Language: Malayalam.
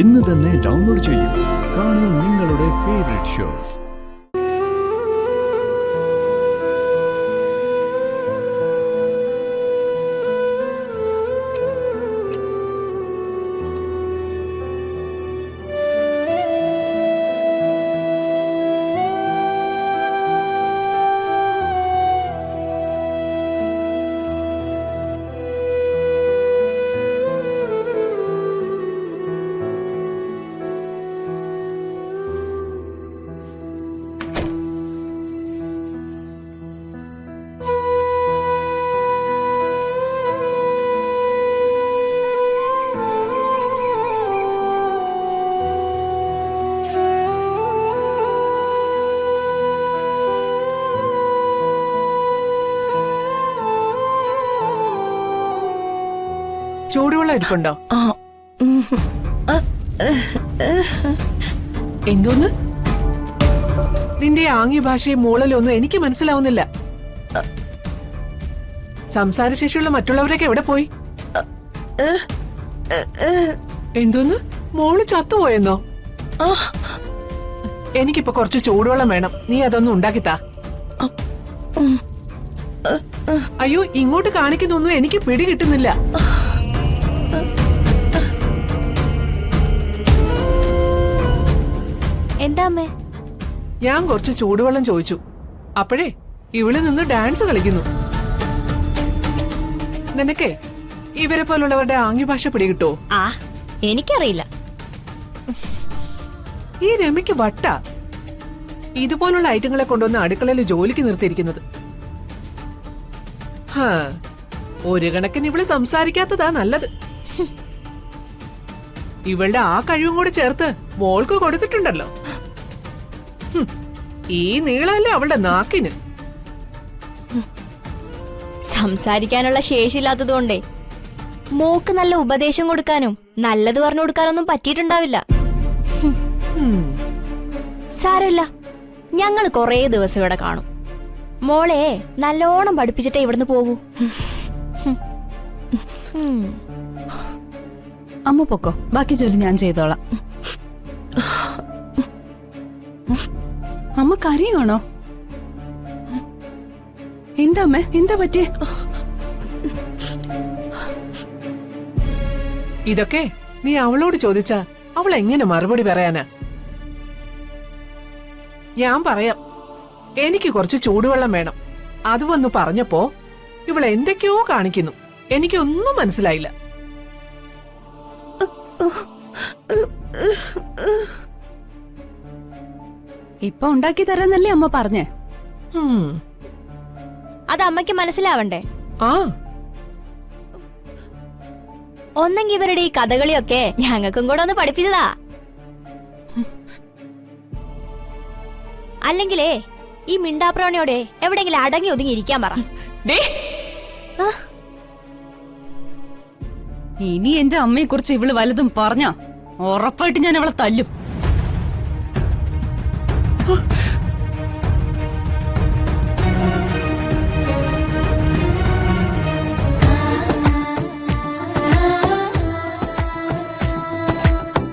ഇന്ന് തന്നെ ഡൗൺലോഡ് ചെയ്യൂ. കാണൂ നിങ്ങളുടെ ഫേവറേറ്റ് ഷോസ്. ചൂടുവെള്ളം ഇരിപ്പുണ്ടോ? എന്തോന്ന്? നിന്റെ ആംഗ്യ ഭാഷയും മൂളലൊന്നും എനിക്ക് മനസ്സിലാവുന്നില്ല. സംസാരശേഷിയുള്ള മറ്റുള്ളവരൊക്കെ എവിടെ പോയി? എന്തോന്ന്? മോള് ചത്തുപോയെന്നോ? എനിക്കിപ്പോ കുറച്ച് ചൂടുവെള്ളം വേണം. നീ അതൊന്നും ഉണ്ടാക്കിത്താ. അയ്യോ, ഇങ്ങോട്ട് കാണിക്കുന്നൊന്നും എനിക്ക് പിടി കിട്ടുന്നില്ല. എന്താ അമ്മേ? ഞാൻ കുറച്ച് ചൂടുവെള്ളം ചോദിച്ചു. അപ്പോഴേ ഇവിടെ നിന്ന് ഡാൻസ് കളിക്കുന്നു. നിനക്കേ ഇവരെ പോലുള്ളവരുടെ ആംഗ്യഭാഷ പിടികിട്ടോ? ആ, എനിക്കറിയില്ല. ഈ രമയ്ക്ക് വട്ട ഇതുപോലുള്ള ഐറ്റങ്ങളെ കൊണ്ടുവന്ന് അടുക്കളയിൽ ജോലിക്ക് നിർത്തിയിരിക്കുന്നത്. ഒരു കണക്കിന് ഇവള് സംസാരിക്കാത്തതാ നല്ലത്. ഇവളുടെ ആ കഴിവും കൂടെ ചേർത്ത് മോൾക്ക് കൊടുത്തിട്ടുണ്ടല്ലോ. ഈ നീളല്ലേ അവളുടെ നാക്കിന്. സംസാരിക്കാനുള്ള ശേഷിയില്ലാത്തത് കൊണ്ടേ മോക്ക് നല്ല ഉപദേശം കൊടുക്കാനും നല്ലത് പറഞ്ഞു കൊടുക്കാനൊന്നും പറ്റിയിട്ടുണ്ടാവില്ല. സാരമില്ല, ഞങ്ങൾ കൊറേ ദിവസം ഇവിടെ കാണും. മോളെ നല്ലോണം പഠിപ്പിച്ചിട്ടേ ഇവിടുന്ന് പോകൂ. അമ്മ പൊക്കോ, ബാക്കി ജോലി ഞാൻ ചെയ്തോളാം. അമ്മ കരയുവാണോ? എന്താ അമ്മേ, എന്താ പറ്റിയേ? ഇതൊക്കെ നീ അവളോട് ചോദിച്ചാ അവൾ എങ്ങനെ മറുപടി പറയാനാ? ഞാൻ പറയാം, എനിക്ക് കുറച്ച് ചൂടുവെള്ളം വേണം. അത് വന്ന് പറഞ്ഞപ്പോ ഇവൾ എന്തൊക്കെയോ കാണിക്കുന്നു. എനിക്കൊന്നും മനസ്സിലായില്ല. ഇപ്പൊ ഉണ്ടാക്കി തരാന്നല്ലേ അമ്മ പറഞ്ഞേ? അത് അമ്മയ്ക്ക് മനസ്സിലാവണ്ടേ? ആ, ഒന്നെങ്കിൽ ഇവരുടെ ഈ കഥകളിയൊക്കെ ഞങ്ങൾക്കും കൂടെ ഒന്ന് പഠിപ്പിച്ചതാ. അല്ലെങ്കിലേ ഈ മിണ്ടാപ്രാണിയോടെ എവിടെയെങ്കിലും അടങ്ങി ഒതുങ്ങി ഇരിക്കാൻ പറ. ഇനി എന്റെ അമ്മയെ കുറിച്ച് ഇവള് വലുതും പറഞ്ഞ ഉറപ്പായിട്ട് ഞാൻ അവളെ തല്ലും.